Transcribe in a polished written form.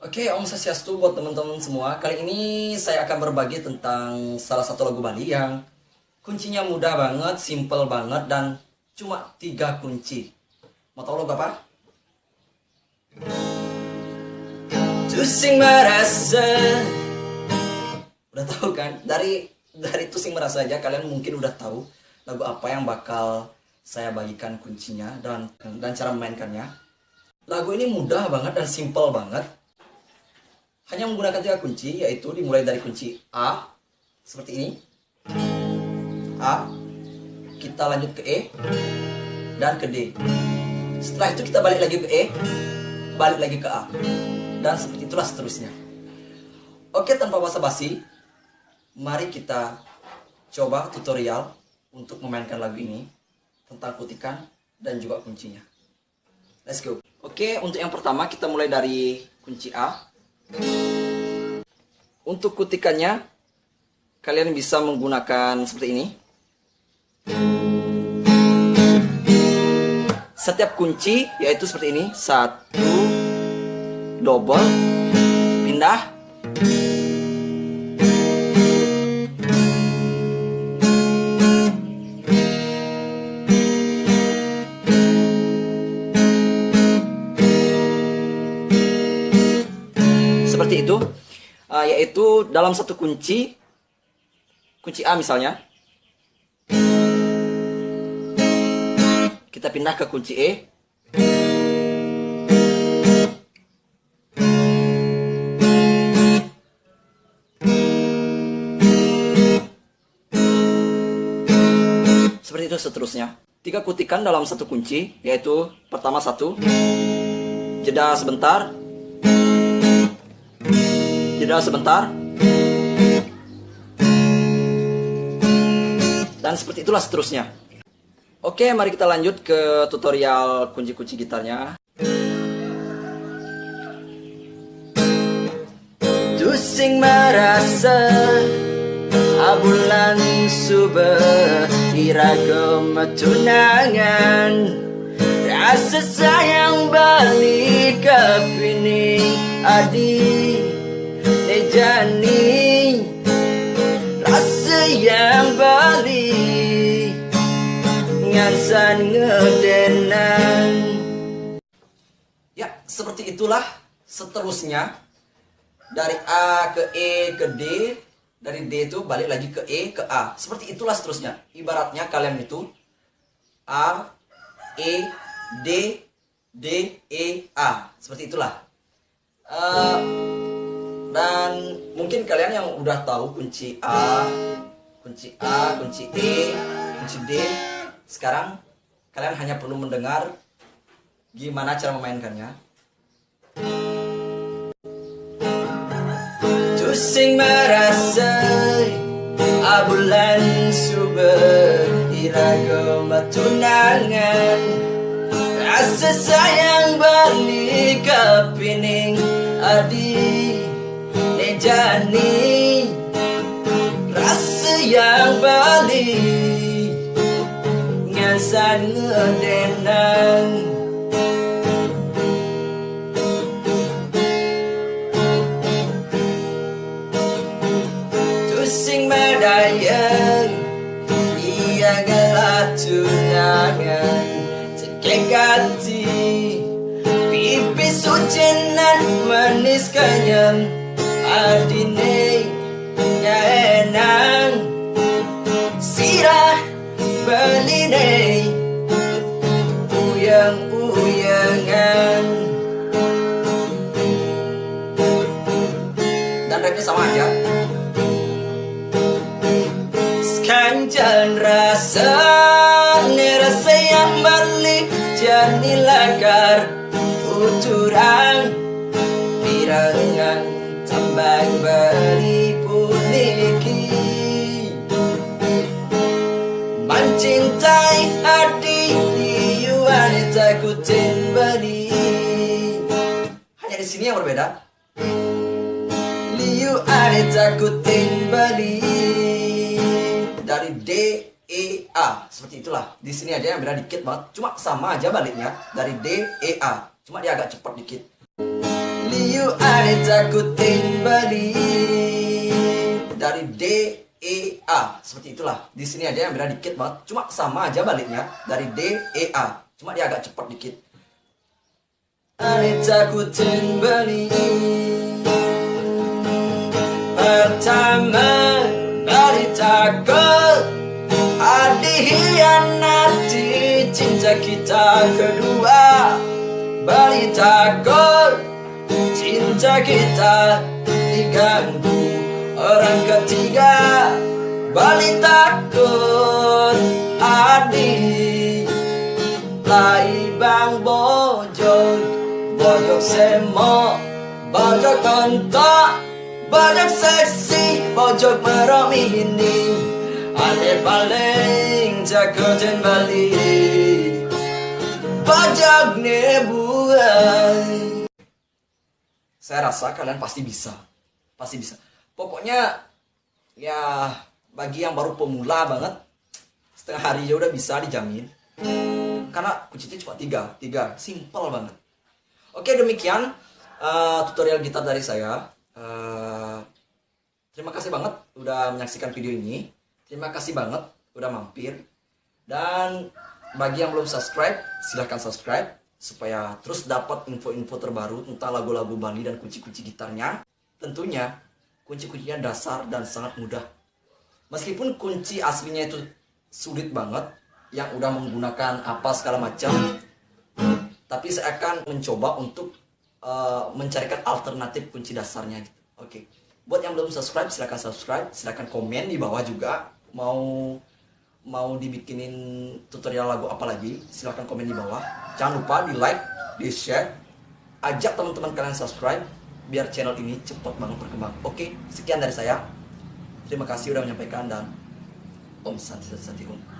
Oke, Om Swastiastu buat teman-teman semua. Kali ini saya akan berbagi tentang salah satu lagu Bali yang kuncinya mudah banget, simple banget, dan cuma 3 kunci. Mau tahu lagu apa? Tusing merasa. Udah tahu kan? Dari Tusing merasa aja kalian mungkin udah tahu lagu apa yang bakal saya bagikan kuncinya dan cara memainkannya. Lagu ini mudah banget dan simple banget. Hanya menggunakan 3 kunci, yaitu dimulai dari kunci A, seperti ini. A, kita lanjut ke E, dan ke D. Setelah itu kita balik lagi ke E, balik lagi ke A. Dan seperti itulah seterusnya. Oke, tanpa basa-basi, mari kita coba tutorial untuk memainkan lagu ini tentang kutikan dan juga kuncinya. Let's go. Oke, untuk yang pertama kita mulai dari kunci A. Untuk kutikannya, kalian bisa menggunakan seperti ini. Setiap kunci yaitu seperti ini. 1, double, pindah. Seperti itu, yaitu dalam satu kunci A misalnya, kita pindah ke kunci E, seperti itu seterusnya. 3 kutikan dalam satu kunci, yaitu pertama 1, jeda sebentar, jeda sebentar, dan seperti itulah seterusnya. Oke, mari kita lanjut ke tutorial kunci-kunci gitarnya. Tusing merasa abulan subah iragam tunangan, rasa sayang balik ke pining adi Nejani, rasa yang balik ngansan ngedenang. Ya, seperti itulah seterusnya. Dari A ke E ke D, dari D itu balik lagi ke E ke A. Seperti itulah seterusnya. Ibaratnya kalian itu A, E, D, D, E, A. Seperti itulah. Dan mungkin kalian yang udah tahu kunci A, kunci E, kunci D, sekarang kalian hanya perlu mendengar gimana cara memainkannya. Tusing merasa abulan subah iragam tunangan, rasa sayang balik ke pining adi Nejani, rasa yang balik ngansan ngedenang. Tusing medayang iya galah tunangan, cekekati pipis ujinan manis kanyang adine nyaenang sirah beline uyang-uyangan. Dan rapnya sama aja. Sekanjan rasa rasa yang balik jani lagar uturan pirangan tambang beri puniki mencintai hati liu wanita kutin beri. Hanya di sini yang berbeda. Liu wanita kutin beri dari D, E, A. Seperti itulah. Di sini aja yang beda dikit banget. Cuma sama aja baliknya dari D, E, A. Cuma dia agak cepat dikit. Liu ada takutin balik. Dari D, E, A. Seperti itulah. Di sini aja yang beda dikit banget. Cuma sama aja baliknya. Dari D, E, A. Cuma dia agak cepat dikit. Ada takutin balik. Pertama kali takut ada hianati cinta kita. Kedua balik takut cinta kita diganggu orang ketiga. Balik takut adik lai bang bojok, bojok semo, bojok kontok, bojok seksi, bojok meromini. Ane paling takutin balik bojok nebuai. Saya rasa kalian pasti bisa. Pasti bisa. Pokoknya ya bagi yang baru pemula banget, setengah hari aja udah bisa dijamin. Karena kuncinya cuma tiga, simple banget. Oke, demikian tutorial gitar dari saya. Terima kasih banget udah menyaksikan video ini. Terima kasih banget udah mampir. Dan bagi yang belum subscribe, silahkan subscribe supaya terus dapat info-info terbaru tentang lagu-lagu Bali dan kunci-kunci gitarnya. Tentunya kunci-kuncinya dasar dan sangat mudah. Meskipun kunci aslinya itu sulit banget, yang udah menggunakan apa segala macam, tapi saya akan mencoba untuk mencarikan alternatif kunci dasarnya gitu. Oke. Buat yang belum subscribe, silahkan komen di bawah juga. Mau dibikinin tutorial lagu apa lagi, silahkan komen di bawah. Jangan lupa di like, di share, ajak teman-teman kalian subscribe biar channel ini cepat banget berkembang. Oke, sekian dari saya. Terima kasih udah menyampaikan dan Om Santi Om.